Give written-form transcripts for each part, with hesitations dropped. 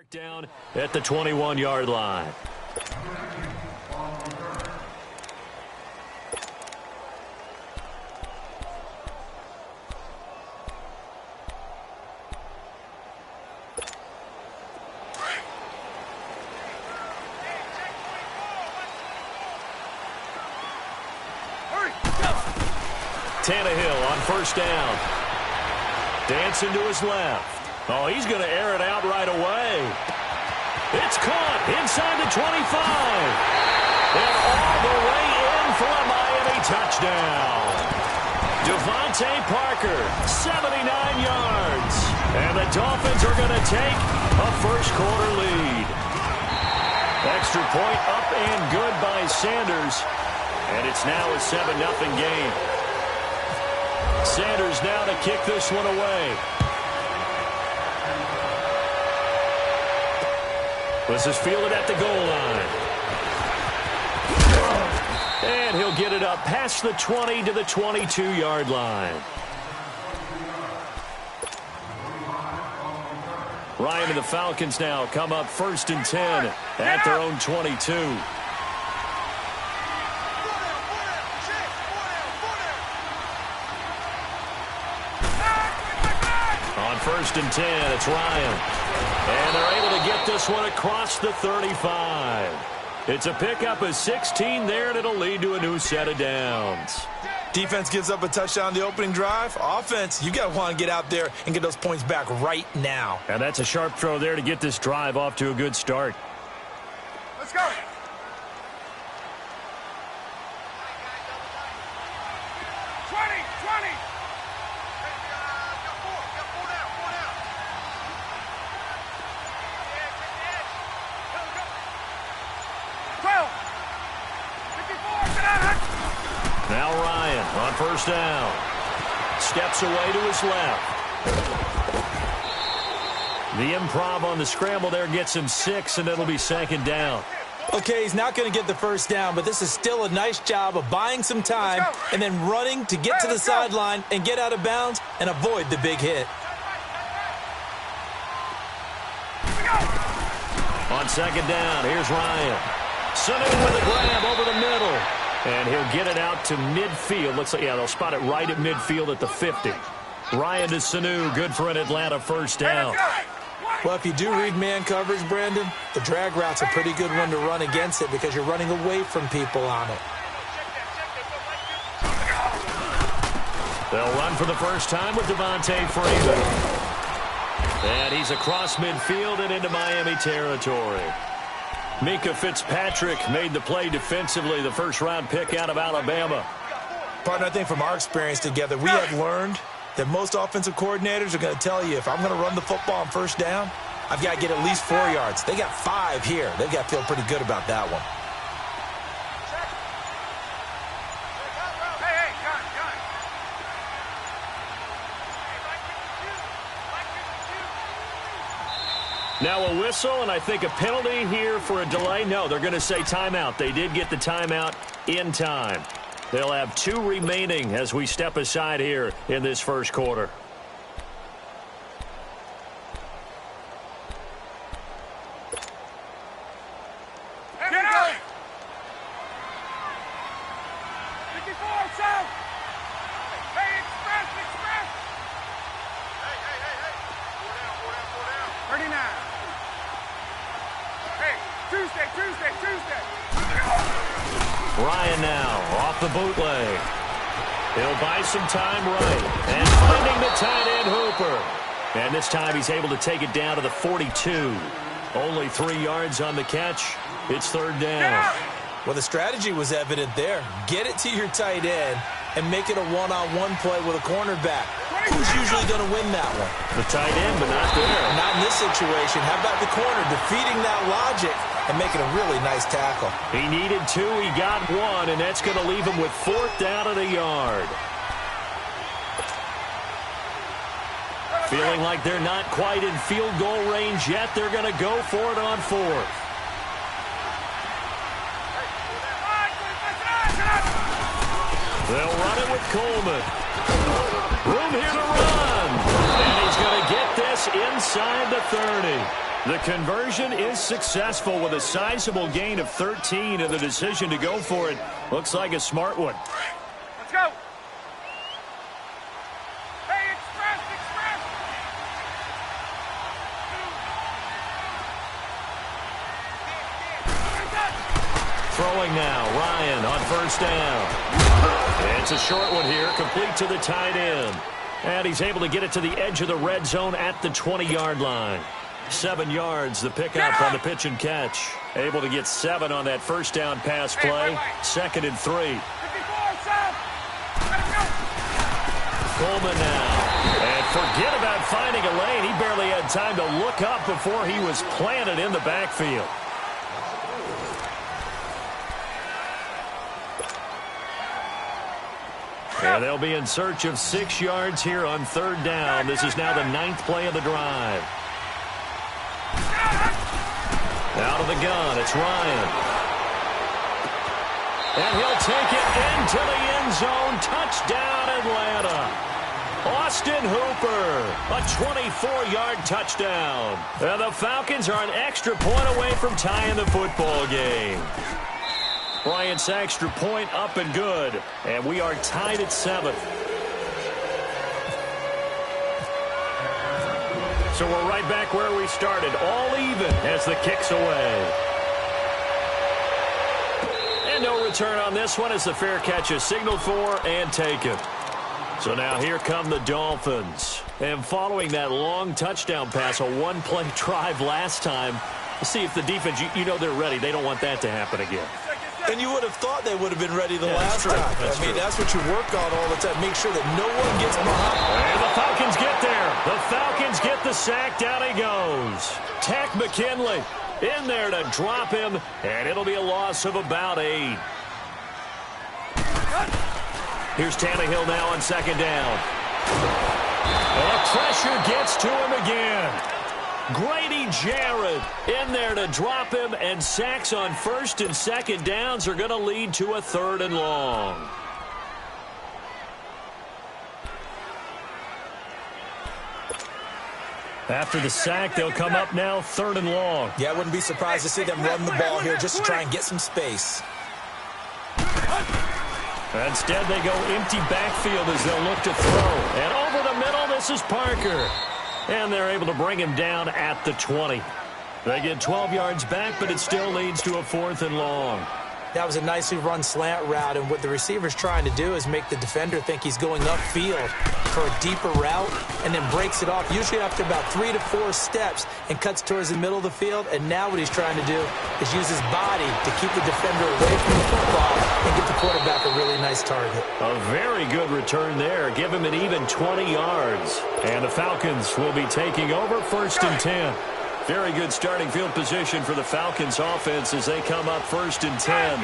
Down at the 21-yard line. Tannehill on first down. Dancing to his left. Oh, he's going to air it out right away. It's caught inside the 25. And all the way in for a Miami touchdown. Devontae Parker, 79 yards. And the Dolphins are going to take a first-quarter lead. Extra point up and good by Sanders. And it's now a 7-0 game. Sanders now to kick this one away. This is fielded at the goal line. And he'll get it up past the 20 to the 22-yard line. Ryan and the Falcons now come up 1st and 10 at their own 22. On 1st and 10, it's Ryan. And they're able to get this one across the 35. It's a pickup of 16 there, and it'll lead to a new set of downs. Defense gives up a touchdown the opening drive. Offense, you got to want to get out there and get those points back right now. And that's a sharp throw there to get this drive off to a good start. Let's go. 20. Now Ryan on first down. Steps away to his left. The improv on the scramble there gets him 6, and it'll be 2nd down. Okay, he's not going to get the first down, but this is still a nice job of buying some time and then running to get to the sideline and get out of bounds and avoid the big hit. On 2nd down, here's Ryan. Sanu with a grab over the middle. And he'll get it out to midfield. Looks like, yeah, they'll spot it right at midfield at the 50. Ryan to Sanu, good for an Atlanta first down. Well, if you do read man coverage, Brandon, the drag route's a pretty good one to run against it because you're running away from people on it. They'll run for the first time with Devontae Freeman. And he's across midfield and into Miami territory. Minkah Fitzpatrick made the play defensively, the first-round pick out of Alabama. Partner, I think from our experience together, we have learned that most offensive coordinators are going to tell you, if I'm going to run the football on first down, I've got to get at least 4 yards. They got 5 here. They've got to feel pretty good about that one. Now a whistle, and I think a penalty here for a delay. No, they're going to say timeout. They did get the timeout in time. They'll have 2 remaining as we step aside here in this first quarter. Get out! 54, south! Hey, express! Hey. 39. Hey, Tuesday. Ryan now off the bootleg. He'll buy some time right. And finding the tight end Hooper. And this time he's able to take it down to the 42. Only 3 yards on the catch. It's 3rd down. Well, the strategy was evident there. Get it to your tight end and make it a one-on-one play with a cornerback. Who's usually going to win that one? The tight end, but not there. Not in this situation. How about the corner defeating that logic and making a really nice tackle? He needed 2. He got 1, and that's going to leave him with 4th down at a yard. Feeling like they're not quite in field goal range yet. They're going to go for it on 4th. They'll run it with Coleman. Room here to run. And he's going to get this inside the 30. The conversion is successful with a sizable gain of 13, and the decision to go for it looks like a smart one. Let's go. Hey, express, express. Throwing now, Ryan on first down. It's a short one here, complete to the tight end. And he's able to get it to the edge of the red zone at the 20-yard line. 7 yards, the pickup on the pitch and catch. Able to get 7 on that first down pass play. 2nd and 3. 54, Sam. Let him go. Coleman now. And forget about finding a lane. He barely had time to look up before he was planted in the backfield. And they'll be in search of 6 yards here on 3rd down. This is now the 9th play of the drive. Out of the gun, it's Ryan. And he'll take it into the end zone. Touchdown, Atlanta. Austin Hooper, a 24-yard touchdown. And the Falcons are an extra point away from tying the football game. Bryant's extra point up and good. And we are tied at 7. So we're right back where we started, all even as the kick's away. And no return on this one as the fair catch is signaled for and taken. So now here come the Dolphins. And following that long touchdown pass, a one-play drive last time, see if the defense, you know they're ready. They don't want that to happen again. And you would have thought they would have been ready the last time. That's what you work on all the time. Make sure that no one gets behind. And the Falcons get there. The Falcons get the sack. Down he goes. Takk McKinley in there to drop him, and it'll be a loss of about 8. Here's Tannehill now on 2nd down. And pressure gets to him again. Grady Jarrett in there to drop him, and sacks on 1st and 2nd downs are going to lead to a 3rd and long. After the sack, they'll come up now 3rd and long. Yeah, I wouldn't be surprised to see them run the ball here just to try and get some space. Instead, they go empty backfield as they'll look to throw. And over the middle, this is Parker. And they're able to bring him down at the 20. They get 12 yards back, but it still leads to a 4th and long. That was a nicely run slant route, and what the receiver's trying to do is make the defender think he's going upfield for a deeper route, and then breaks it off, usually after about 3 to 4 steps, and cuts towards the middle of the field. And now what he's trying to do is use his body to keep the defender away from the football and get the quarterback a really nice target. A very good return there. Give him an even 20 yards. And the Falcons will be taking over 1st and 10. Very good starting field position for the Falcons offense as they come up 1st and 10.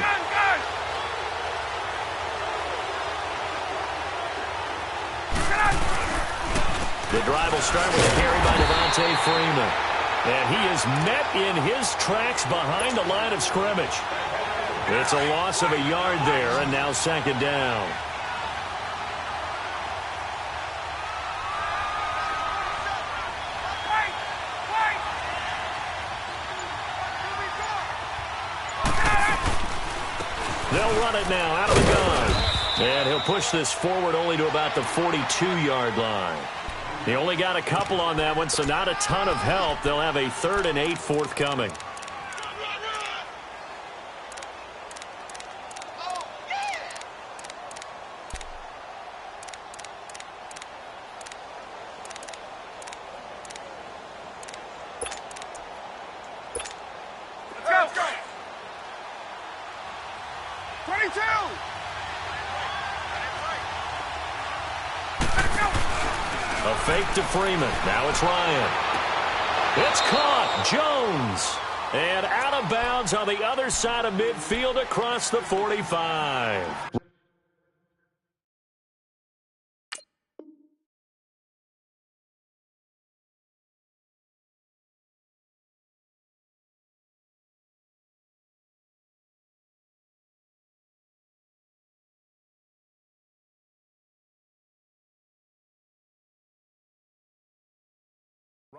The drive will start with a carry by Devontae Freeman. And he is met in his tracks behind the line of scrimmage. It's a loss of a yard there, and now 2nd down. They'll run it now out of the gun. And he'll push this forward only to about the 42-yard line. They only got a couple on that one, so not a ton of help. They'll have a 3rd and 8 forthcoming. Let's go. 22. A fake to Freeman. Now it's Ryan. It's caught. Jones. And out of bounds on the other side of midfield across the 45.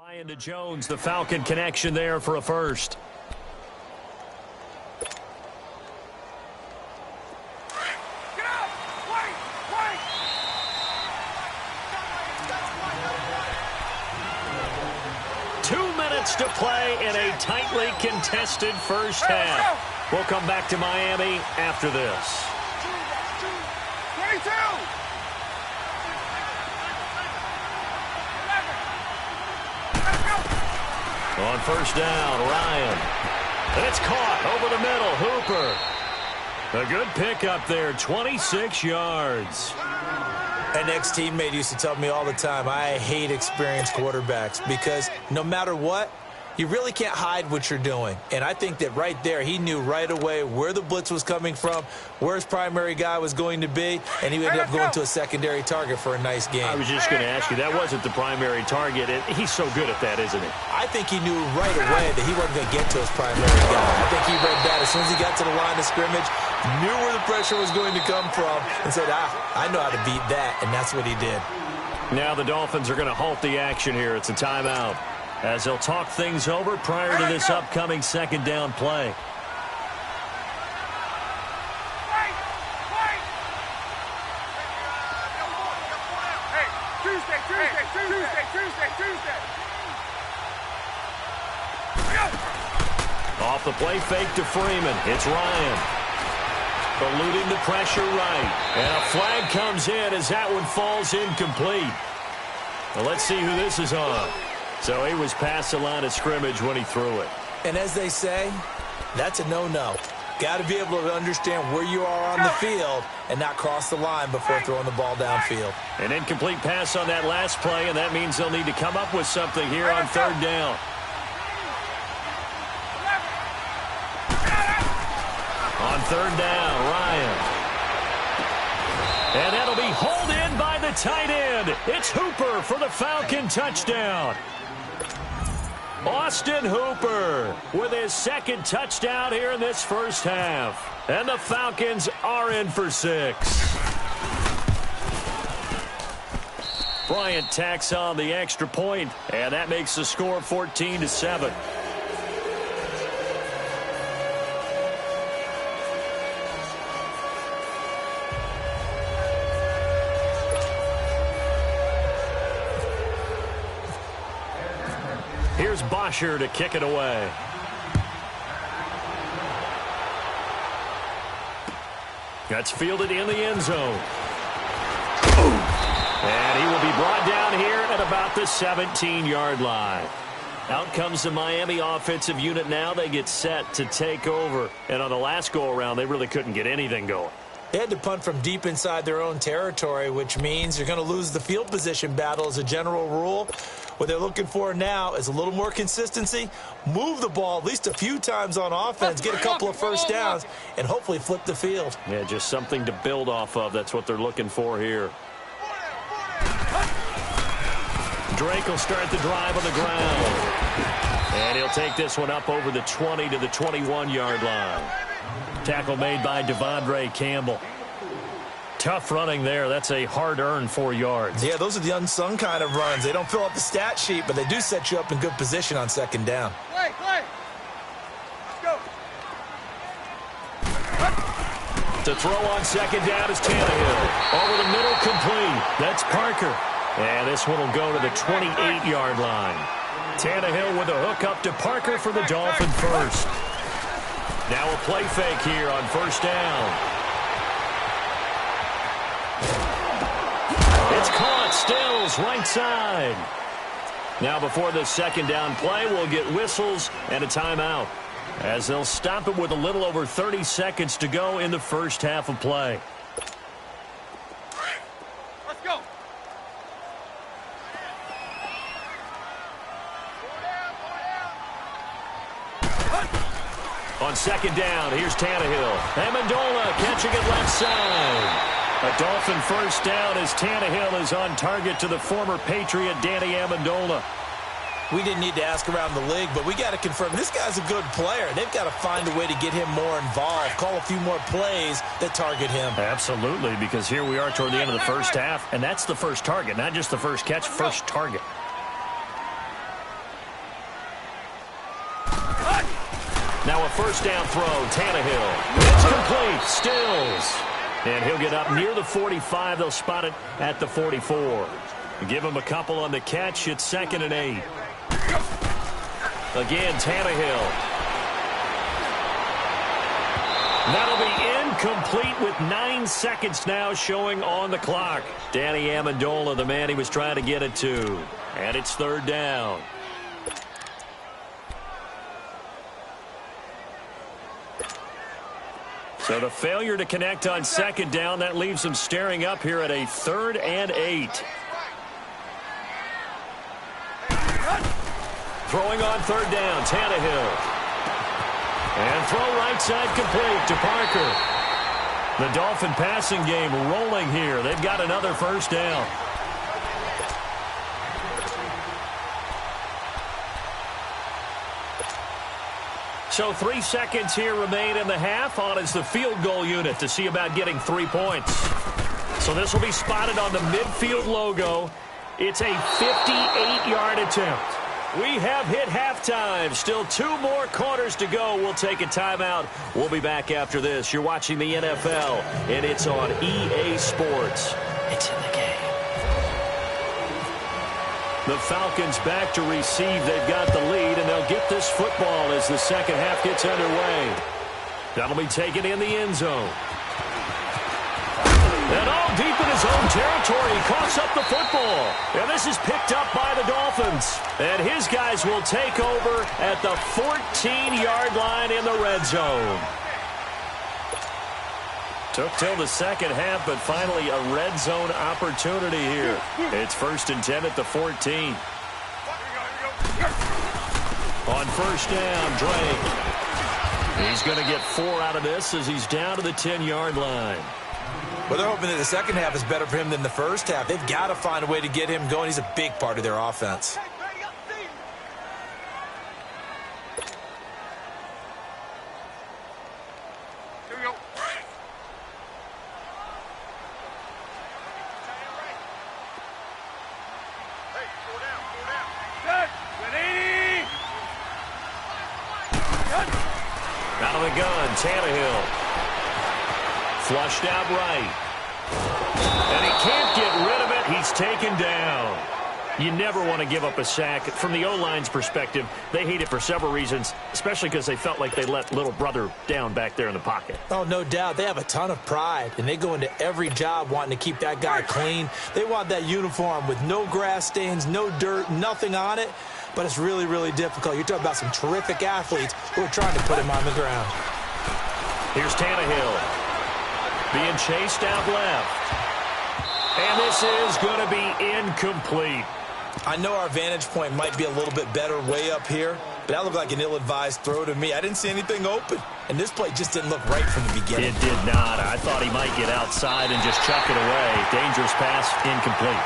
Ryan to Jones, the Falcon connection there for a first. Get up! Wait! Wait! 2 minutes to play in a tightly contested first half. We'll come back to Miami after this. 22! 11! Let's go! On first down, Ryan. And it's caught over the middle. Hooper. A good pickup there, 26 yards. An ex-teammate used to tell me all the time, I hate experienced quarterbacks because no matter what, you really can't hide what you're doing. And I think that right there, he knew right away where the blitz was coming from, where his primary guy was going to be, and he ended up going to a secondary target for a nice game. I was just going to ask you, that wasn't the primary target. He's so good at that, isn't he? I think he knew right away that he wasn't going to get to his primary guy. I think he read that as soon as he got to the line of scrimmage, knew where the pressure was going to come from, and said, I know how to beat that, and that's what he did. Now the Dolphins are going to halt the action here. It's a timeout, as they'll talk things over prior to this upcoming second down play. Wait! Wait! Hey, Tuesday! Off the play fake to Freeman. It's Ryan. Eluding the pressure right. And a flag comes in as that one falls incomplete. Well, let's see who this is on. So he was past the line of scrimmage when he threw it. And as they say, that's a no-no. Got to be able to understand where you are on the field and not cross the line before throwing the ball downfield. An incomplete pass on that last play, and that means they'll need to come up with something here on third down. On third down, Ryan. And that'll be hauled in by the tight end. It's Hooper for the Falcon touchdown. Austin Hooper with his second touchdown here in this first half. And the Falcons are in for 6. Bryant tacks on the extra point, and that makes the score 14-7. Here's Bosher to kick it away. That's fielded in the end zone. And he will be brought down here at about the 17-yard line. Out comes the Miami offensive unit now. They get set to take over. And on the last go-around, they really couldn't get anything going. They had to punt from deep inside their own territory, which means you're going to lose the field position battle as a general rule. What they're looking for now is a little more consistency, move the ball at least a few times on offense, get a couple of first downs, and hopefully flip the field. Yeah, just something to build off of. That's what they're looking for here. Drake will start the drive on the ground. And he'll take this one up over the 20 to the 21-yard line. Tackle made by Devondre Campbell. Tough running there. That's a hard-earned 4 yards. Yeah, those are the unsung kind of runs. They don't fill up the stat sheet, but they do set you up in good position on second down. Play! Let's go! To throw on second down is Tannehill. Over the middle, complete. That's Parker. And this one will go to the 28-yard line. Tannehill with a hook up to Parker for the Dolphin first. Now a play fake here on first down. It's caught. Stills right side. Now before the second down play, we'll get whistles and a timeout, as they'll stop it with a little over 30 seconds to go in the first half of play. Let's go! On second down, here's Tannehill. Amendola catching it left side. A Dolphin first down as Tannehill is on target to the former Patriot Danny Amendola. We didn't need to ask around the league, but we got to confirm this guy's a good player. They've got to find a way to get him more involved, call a few more plays that target him. Absolutely, because here we are toward the end of the first half, and that's the first target, not just the first catch, first target. Now a first down throw, Tannehill. It's complete, Stills. And he'll get up near the 45. They'll spot it at the 44. Give him a couple on the catch. It's 2nd and 8. Again, Tannehill. That'll be incomplete with 9 seconds now showing on the clock. Danny Amendola, the man he was trying to get it to. And it's 3rd down. So the failure to connect on 2nd down, that leaves them staring up here at a 3rd and 8. Throwing on 3rd down, Tannehill. And throw right side complete to Parker. The Dolphin passing game rolling here. They've got another first down. So 3 seconds here remain in the half. On is the field goal unit to see about getting 3 points. So this will be spotted on the midfield logo. It's a 58-yard attempt. We have hit halftime. Still 2 more quarters to go. We'll take a timeout. We'll be back after this. You're watching the NFL, and it's on EA Sports. It's in the game. The Falcons back to receive. They've got the lead, and they'll get this football as the second half gets underway. That'll be taken in the end zone. And all deep in his own territory, he coughs up the football. And this is picked up by the Dolphins. And his guys will take over at the 14-yard line in the red zone. Took till the second half, but finally a red zone opportunity here. It's 1st and 10 at the 14. On first down, Drake. He's going to get 4 out of this as he's down to the 10-yard line. Well, they're hoping that the second half is better for him than the first half. They've got to find a way to get him going. He's a big part of their offense. Here we go. Hey, slow down, slow down. Good. Good 80. Good. Out of the gun, Tannehill. Flushed out right. And he can't get rid of it. He's taken down. You never want to give up a sack. From the O-line's perspective, they hate it for several reasons, especially because they felt like they let little brother down back there in the pocket. Oh, no doubt. They have a ton of pride, and they go into every job wanting to keep that guy clean. They want that uniform with no grass stains, no dirt, nothing on it. But it's really, really difficult. You're talking about some terrific athletes who are trying to put him on the ground. Here's Tannehill. Being chased out left. And this is going to be incomplete. I know our vantage point might be a little bit better way up here, but that looked like an ill-advised throw to me. I didn't see anything open, and this play just didn't look right from the beginning. It did not. I thought he might get outside and just chuck it away. Dangerous pass, incomplete.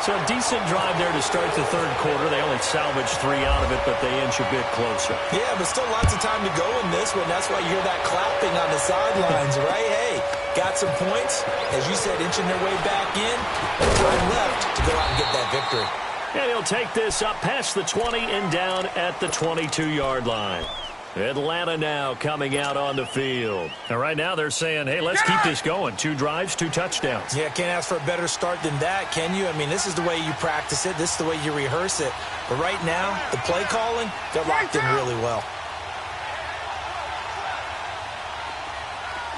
So a decent drive there to start the third quarter. They only salvaged 3 out of it, but they inch a bit closer. Yeah, but still lots of time to go in this one. That's why you hear that clapping on the sidelines, right? Hey, got some points. As you said, inching their way back in. And time left to go out and get that victory. And he'll take this up past the 20 and down at the 22-yard line. Atlanta now coming out on the field. And right now they're saying, hey, let's keep this going. 2 drives, 2 touchdowns. Yeah, can't ask for a better start than that, can you? I mean, this is the way you practice it. This is the way you rehearse it. But right now, the play calling, they're locked in really well.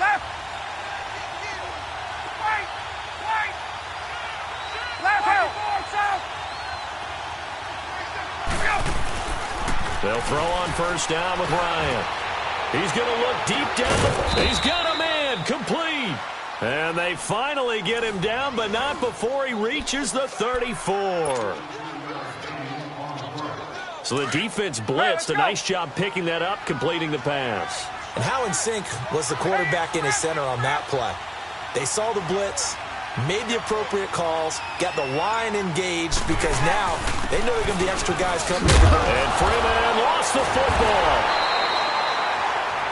Left. Right. Right. Left. South. They'll throw on first down with Ryan. He's going to look deep down. He's got a man, complete. And they finally get him down, but not before he reaches the 34. So the defense blitzed. A nice job picking that up, completing the pass. And how in sync was the quarterback in his center on that play? They saw the blitz, made the appropriate calls, got the line engaged, because now they know there are going to be extra guys coming. And Freeman lost the football.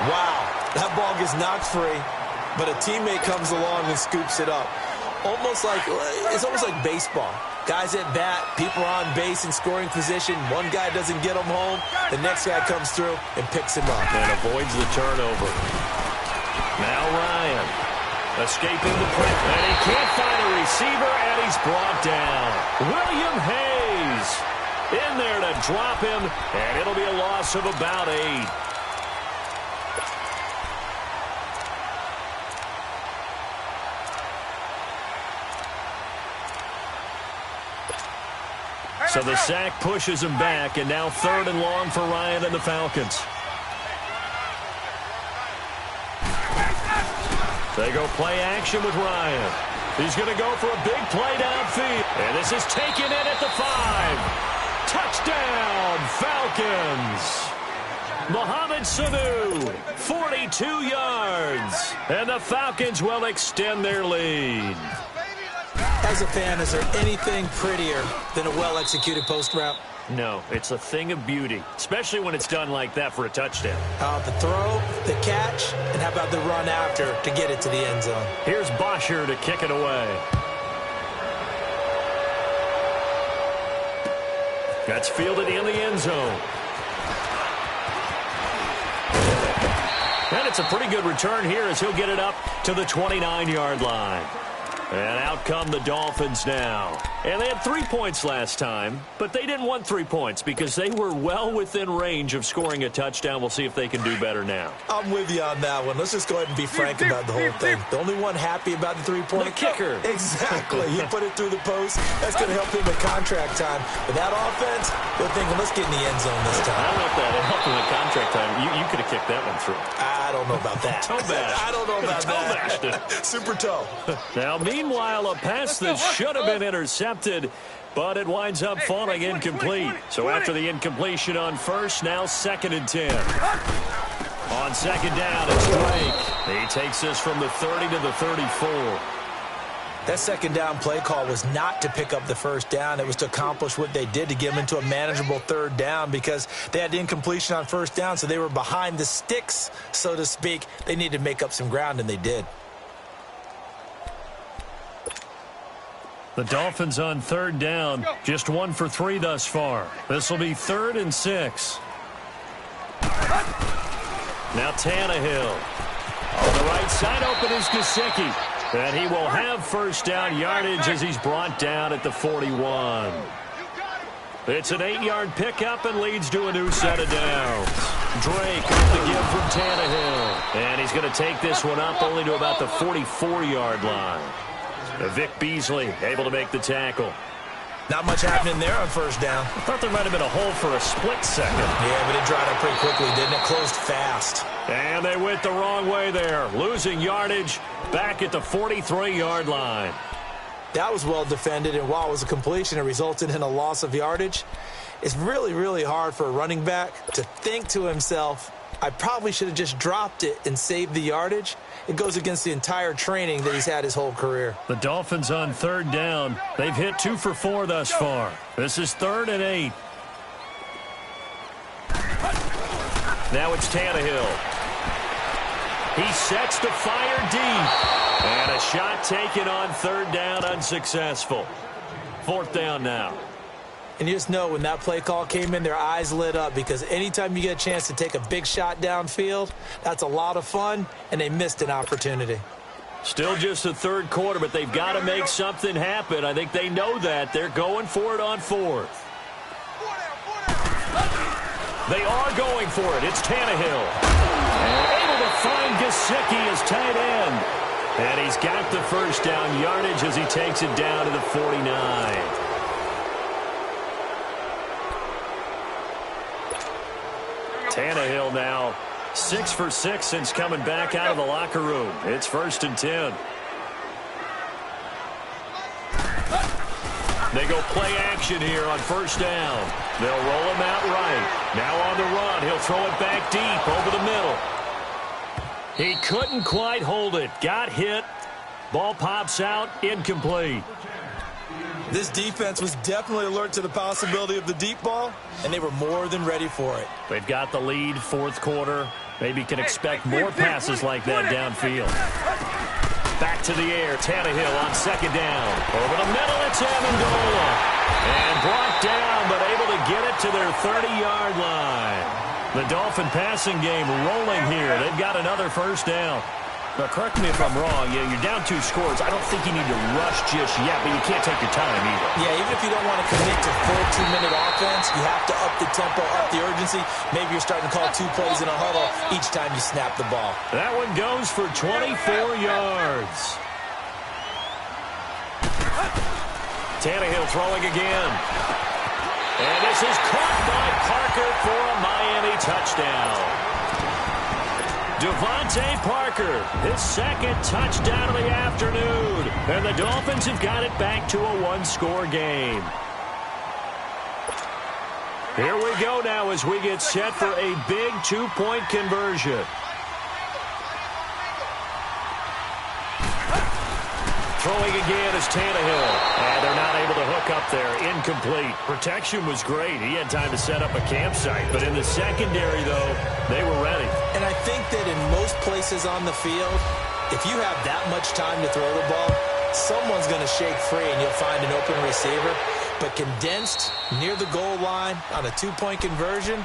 Wow, that ball gets knocked free, but a teammate comes along and scoops it up. It's almost like baseball. Guys at bat, people are on base in scoring position. One guy doesn't get him home. The next guy comes through and picks him up. And avoids the turnover. Now Ryan escaping the pressure. And he can't find a receiver, and he's brought down. William Hayes in there to drop him, and it'll be a loss of about 8. So the sack pushes him back, and now 3rd and long for Ryan and the Falcons. They go play action with Ryan. He's going to go for a big play downfield. And this is taken in at the 5. Touchdown, Falcons. Mohamed Sanu, 42 yards. And the Falcons will extend their lead. As a fan, is there anything prettier than a well-executed post route? No, it's a thing of beauty, especially when it's done like that for a touchdown. The throw, the catch, and how about the run after to get it to the end zone? Here's Bosher to kick it away. That's fielded in the end zone. And it's a pretty good return here as he'll get it up to the 29-yard line. And out come the Dolphins now. And they had 3 points last time, but they didn't want 3 points because they were well within range of scoring a touchdown. We'll see if they can do better now. I'm with you on that one. Let's just go ahead and be frank about the whole thing. The only one happy about the 3-point the kicker. Exactly. He put it through the post. That's going to help him in contract time. But that offense, they're thinking, let's get in the end zone this time. I don't know if that helped him in contract time. You could have kicked that one through. I don't know about that. Toe bash. I don't know about that. Super toe. Now, meanwhile, a pass that should have been intercepted, but it winds up falling incomplete. So after the incompletion on first, now 2nd and 10. On 2nd down, it's Drake. He takes this from the 30 to the 34. That 2nd down play call was not to pick up the 1st down. It was to accomplish what they did to get them into a manageable 3rd down because they had incompletion on 1st down, so they were behind the sticks, so to speak. They needed to make up some ground, and they did. The Dolphins on 3rd down, just 1 for 3 thus far. This will be 3rd and 6. Now Tannehill. On the right side, open is Gesicki. And he will have 1st down yardage as he's brought down at the 41. It's an 8-yard pickup and leads to a new set of downs. Drake with the give from Tannehill. And he's going to take this one up only to about the 44-yard line. Vic Beasley able to make the tackle. Not much happening there on 1st down. I thought there might have been a hole for a split second. Yeah, but it dried up pretty quickly, didn't it? Closed fast. And they went the wrong way there. Losing yardage back at the 43-yard line. That was well defended, and while it was a completion, it resulted in a loss of yardage. It's really, really hard for a running back to think to himself, I probably should have just dropped it and saved the yardage. It goes against the entire training that he's had his whole career. The Dolphins on 3rd down. They've hit 2 for 4 thus far. This is 3rd and 8. Now it's Tannehill. He sets to fire deep. And a shot taken on 3rd down, unsuccessful. 4th down now. And you just know when that play call came in, their eyes lit up because anytime you get a chance to take a big shot downfield, that's a lot of fun, and they missed an opportunity. Still just the 3rd quarter, but they've got to make something happen. I think they know that. They're going for it on 4th. They are going for it. It's Tannehill. And able to find Gesicki as tight end. And he's got the 1st down yardage as he takes it down to the 49. Tannehill now 6 for 6 since coming back out of the locker room. It's 1st and 10. They go play action here on 1st down. They'll roll him out right. Now on the run. He'll throw it back deep over the middle. He couldn't quite hold it. Got hit. Ball pops out. Incomplete. This defense was definitely alert to the possibility of the deep ball, and they were more than ready for it. They've got the lead, 4th quarter. Maybe can expect more passes like that downfield. Back to the air. Tannehill on second down. Over the middle, it's Amendola. And brought down, but able to get it to their 30-yard line. The Dolphin passing game rolling here. They've got another first down. Now, correct me if I'm wrong. Yeah, you're down 2 scores. I don't think you need to rush just yet, but you can't take your time either. Yeah, even if you don't want to commit to full 2-minute offense, you have to up the tempo, up the urgency. Maybe you're starting to call 2 plays in a huddle each time you snap the ball. That one goes for 24 yards. Tannehill throwing again. And this is caught by Parker for a Miami touchdown. Devontae Parker, his second touchdown of the afternoon. And the Dolphins have got it back to a 1-score game. Here we go now as we get set for a big 2-point conversion. Throwing again is Tannehill. And they're not able to hook up there. Incomplete. Protection was great. He had time to set up a campsite. But in the secondary, though, they were ready. And I think that in most places on the field, if you have that much time to throw the ball, someone's going to shake free and you'll find an open receiver. But condensed near the goal line on a 2-point conversion,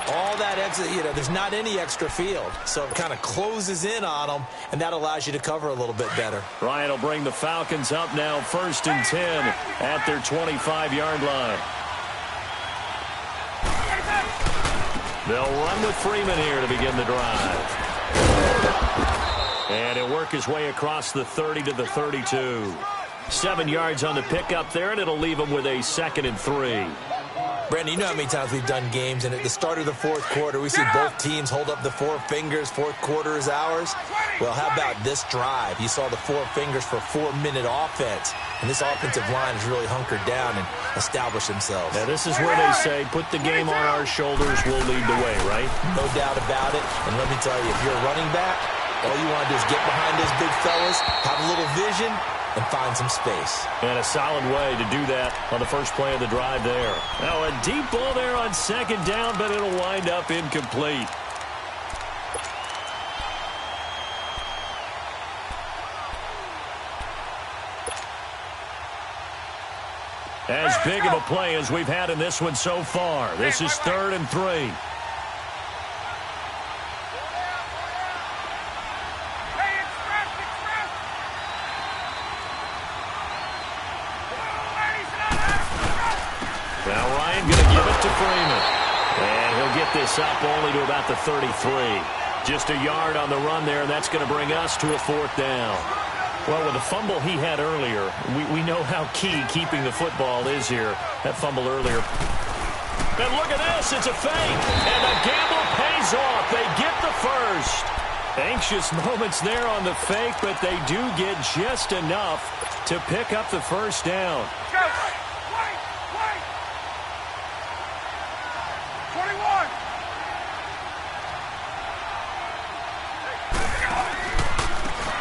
all that extra, there's not any extra field. So it kind of closes in on them, and that allows you to cover a little bit better. Ryan will bring the Falcons up now 1st and 10 at their 25-yard line. They'll run with Freeman here to begin the drive. And he'll work his way across the 30 to the 32. 7 yards on the pickup there, and it'll leave him with a 2nd and 3. Brandon, you know how many times we've done games, and at the start of the 4th quarter, we see both teams hold up the 4 fingers, 4th quarter is ours. Well, how about this drive? You saw the 4 fingers for 4-minute offense, and this offensive line has really hunkered down and established themselves. Now, this is where they say, put the game on our shoulders, we'll lead the way, right? No doubt about it, and let me tell you, if you're a running back, all you want to do is get behind those big fellas, have a little vision, and find some space. And a solid way to do that on the first play of the drive there. Now a deep ball there on 2nd down, but it'll wind up incomplete. As big of a play as we've had in this one so far. This is 3rd and 3. Now Ryan going to give it to Freeman. And he'll get this up only to about the 33. Just a yard on the run there, and that's going to bring us to a 4th down. Well, with the fumble he had earlier, we know how key keeping the football is here. That fumble earlier. And look at this, it's a fake. And the gamble pays off. They get the first. Anxious moments there on the fake, but they do get just enough to pick up the first down.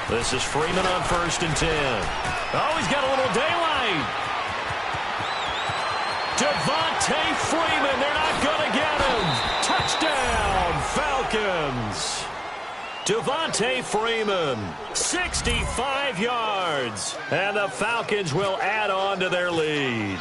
This is Freeman on 1st and 10. Oh, he's got a little daylight. Devontae Freeman, they're not going to get him. Touchdown, Falcons. Devontae Freeman, 65 yards. And the Falcons will add on to their lead.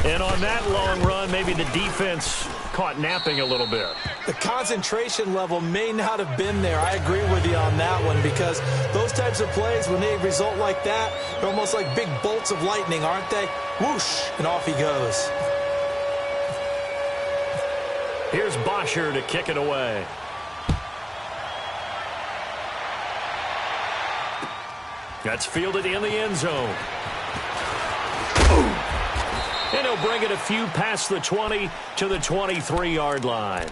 And on that long run, maybe the defense caught napping a little bit. The concentration level may not have been there. I agree with you on that one, because those types of plays, when they result like that, they're almost like big bolts of lightning, aren't they? Whoosh, and off he goes. Here's Bosher to kick it away. That's fielded in the end zone. And he'll bring it a few past the 20 to the 23-yard line.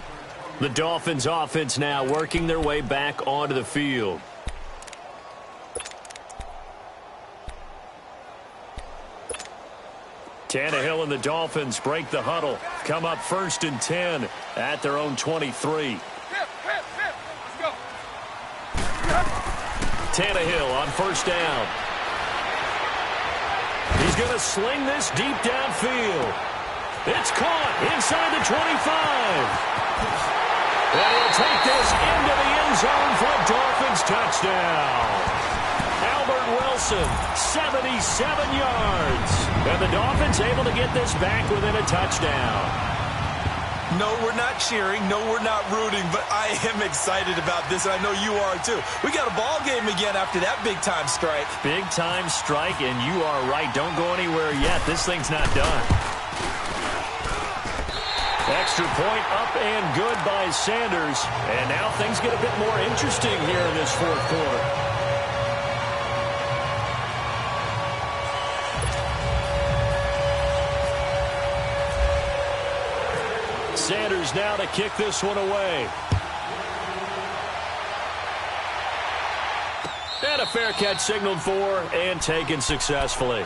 The Dolphins offense now working their way back onto the field. Tannehill and the Dolphins break the huddle. Come up 1st and 10 at their own 23. Let's go. Tannehill on 1st down. He's going to sling this deep downfield. It's caught inside the 25. And he'll take this into the end zone for a Dolphins touchdown. Albert Wilson, 77 yards. And the Dolphins able to get this back within a touchdown. No, we're not cheering. No, we're not rooting, but I am excited about this, and I know you are too. We got a ball game again after that big-time strike. Big-time strike, and you are right. Don't go anywhere yet. This thing's not done. Extra point up and good by Sanders. And now things get a bit more interesting here in this fourth quarter. Sanders now to kick this one away. And a fair catch signaled for and taken successfully.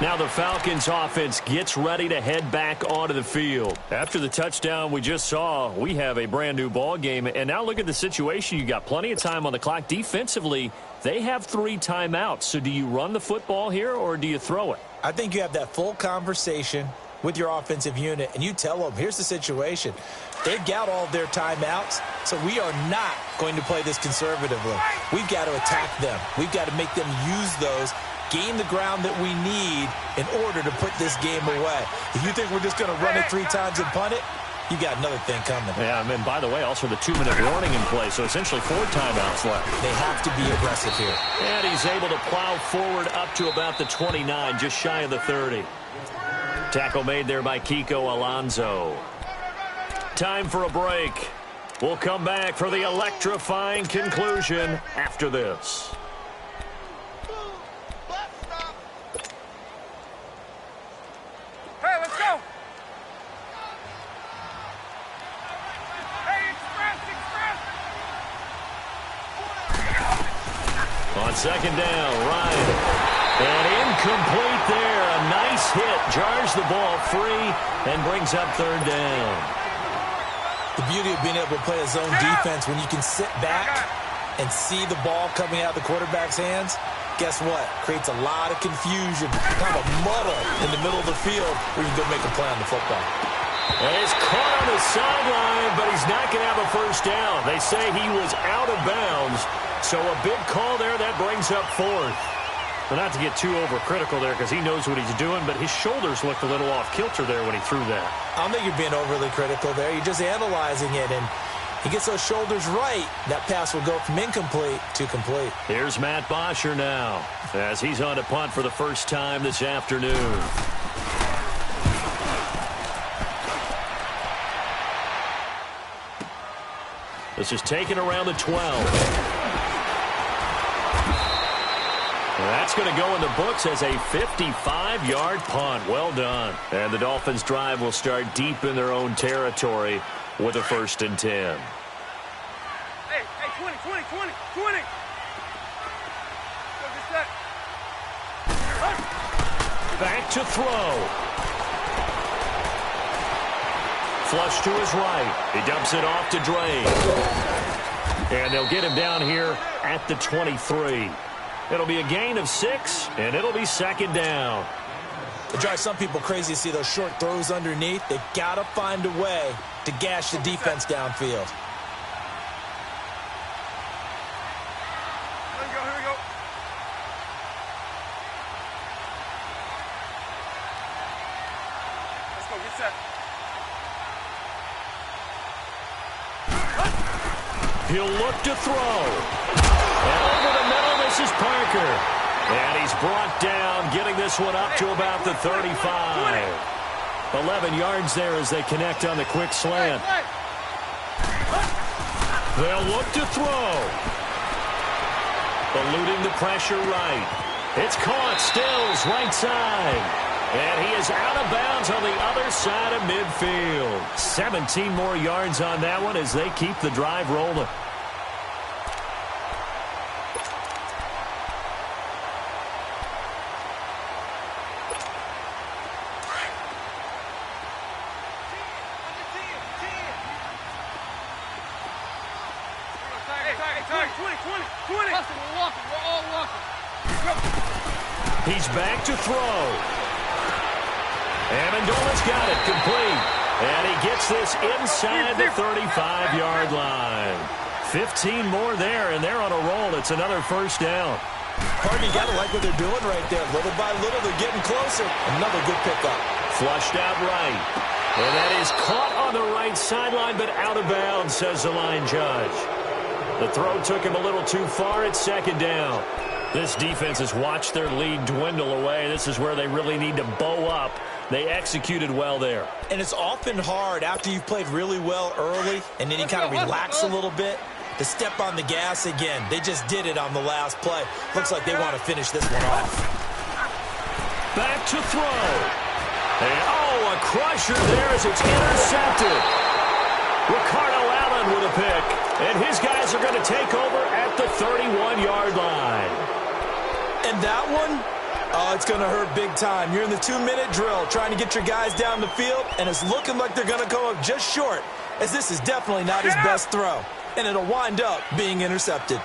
Now the Falcons offense gets ready to head back onto the field. After the touchdown we just saw, we have a brand new ball game. And now look at the situation. You got plenty of time on the clock. Defensively, they have 3 timeouts. So do you run the football here or do you throw it? I think you have that full conversation with your offensive unit, and you tell them, here's the situation. They've got all of their timeouts, so we are not going to play this conservatively. We've got to attack them. We've got to make them use those, gain the ground that we need in order to put this game away. If you think we're just going to run it 3 times and punt it, you got another thing coming. Yeah, and by the way, also the 2-minute warning in play, so essentially 4 timeouts left. They have to be aggressive here. And he's able to plow forward up to about the 29, just shy of the 30. Tackle made there by Kiko Alonso. Time for a break. We'll come back for the electrifying conclusion after this. Hey, let's go. Hey, express. On second down, Ryan. And incomplete there. A nice hit. Jars the ball free and brings up 3rd down. The beauty of being able to play a zone defense when you can sit back and see the ball coming out of the quarterback's hands, guess what? Creates a lot of confusion, kind of a muddle in the middle of the field where you can go make a play on the football. And he's caught on the sideline, but he's not going to have a first down. They say he was out of bounds, so a big call there that brings up 4th. But not to get too overcritical there because he knows what he's doing, but his shoulders looked a little off kilter there when he threw that. I don't think you're being overly critical there. You're just analyzing it, and he gets those shoulders right. That pass will go from incomplete to complete. Here's Matt Bosher now as he's on to punt for the first time this afternoon. This is taken around the 12. That's going to go in the books as a 55-yard punt. Well done. And the Dolphins' drive will start deep in their own territory with a 1st and 10. Hey, 20. Go get that. Back to throw. Flush to his right. He dumps it off to Dre. And they'll get him down here at the 23. It'll be a gain of 6, and it'll be 2nd down. It drives some people crazy to see those short throws underneath. They've got to find a way to gash the defense downfield. Here we go. Let's go, get set. He'll look to throw. And over the middle, this is Parker. And he's brought down, getting this one up to about the 35. 11 yards there as they connect on the quick slant. They'll look to throw. Eluding the pressure right. It's caught. Stills right side. And he is out of bounds on the other side of midfield. 17 more yards on that one as they keep the drive rolling. He's back to throw. Amendola's got it complete. And he gets this inside the 35-yard line. 15 more there, and they're on a roll. It's another 1st down. Harden, you got to like what they're doing right there. Little by little, they're getting closer. Another good pickup. Flushed out right. And that is caught on the right sideline, but out of bounds, says the line judge. The throw took him a little too far at second down. This defense has watched their lead dwindle away. This is where they really need to bow up. They executed well there. And it's often hard after you've played really well early and then you kind of relax a little bit to step on the gas again. They just did it on the last play. Looks like they want to finish this one off. Back to throw. And, a crusher there as it's intercepted. Ricardo Allen with a pick. And his guys are going to take over at the 31-yard line. And that one, it's going to hurt big time. You're in the 2-minute drill trying to get your guys down the field, and it's looking like they're going to come up just short, as this is definitely not his best throw. And it'll wind up being intercepted.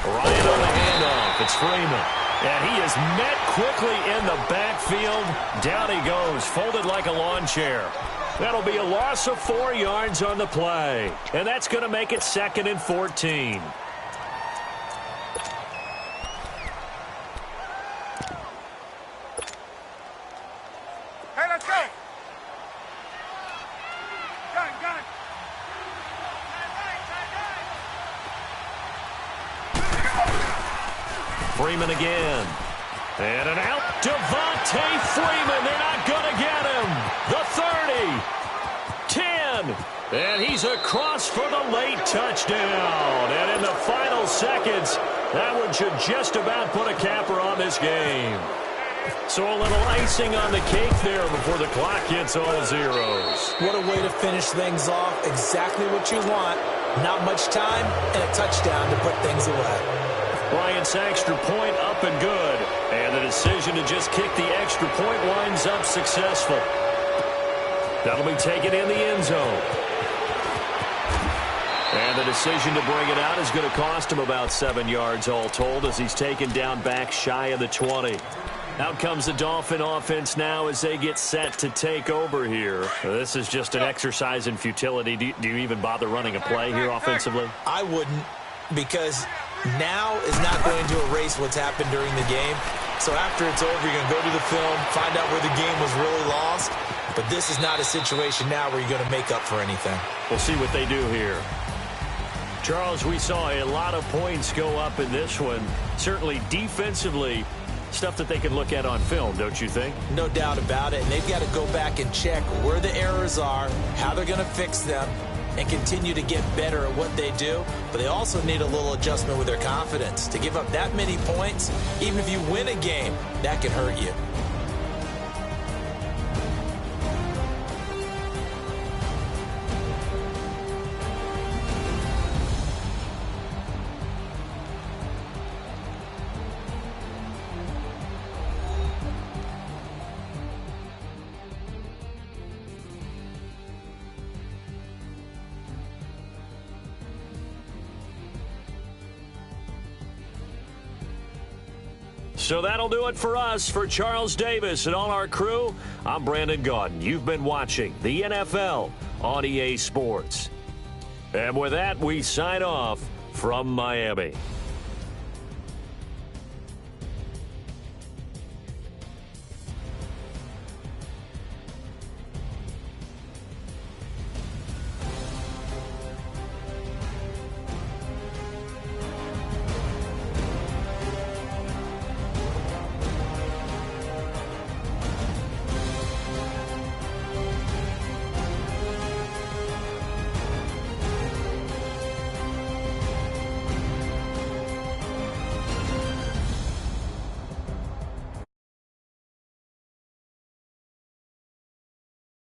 Ryan on the handoff. It's Freeman. And he is met quickly in the backfield. Down he goes, folded like a lawn chair. That'll be a loss of 4 yards on the play. And that's going to make it 2nd and 14. Hey, let's go. Gun. Freeman again. And an out. Devontae Freeman. They're not going to get him. The 30. 10. And he's across for the late touchdown. And in the final seconds, that one should just about put a capper on this game. So a little icing on the cake there before the clock hits all zeros. What a way to finish things off. Exactly what you want. Not much time and a touchdown to put things away. Bryant's extra point up and good. And the decision to just kick the extra point winds up successful. That'll be taken in the end zone. And the decision to bring it out is going to cost him about 7 yards all told as he's taken down back shy of the 20. Out comes the Dolphin offense now as they get set to take over here. This is just an exercise in futility. Do you even bother running a play here offensively? I wouldn't, because now is not going to erase what's happened during the game. So after it's over, you're going to go to the film, find out where the game was really lost. But this is not a situation now where you're going to make up for anything. We'll see what they do here. Charles, we saw a lot of points go up in this one. Certainly defensively, stuff that they can look at on film, don't you think? No doubt about it. And they've got to go back and check where the errors are, how they're going to fix them, and continue to get better at what they do. But they also need a little adjustment with their confidence. To give up that many points, even if you win a game, that can hurt you. So that'll do it for us. For Charles Davis and all our crew, I'm Brandon Gaudin. You've been watching the NFL on EA Sports. And with that, we sign off from Miami.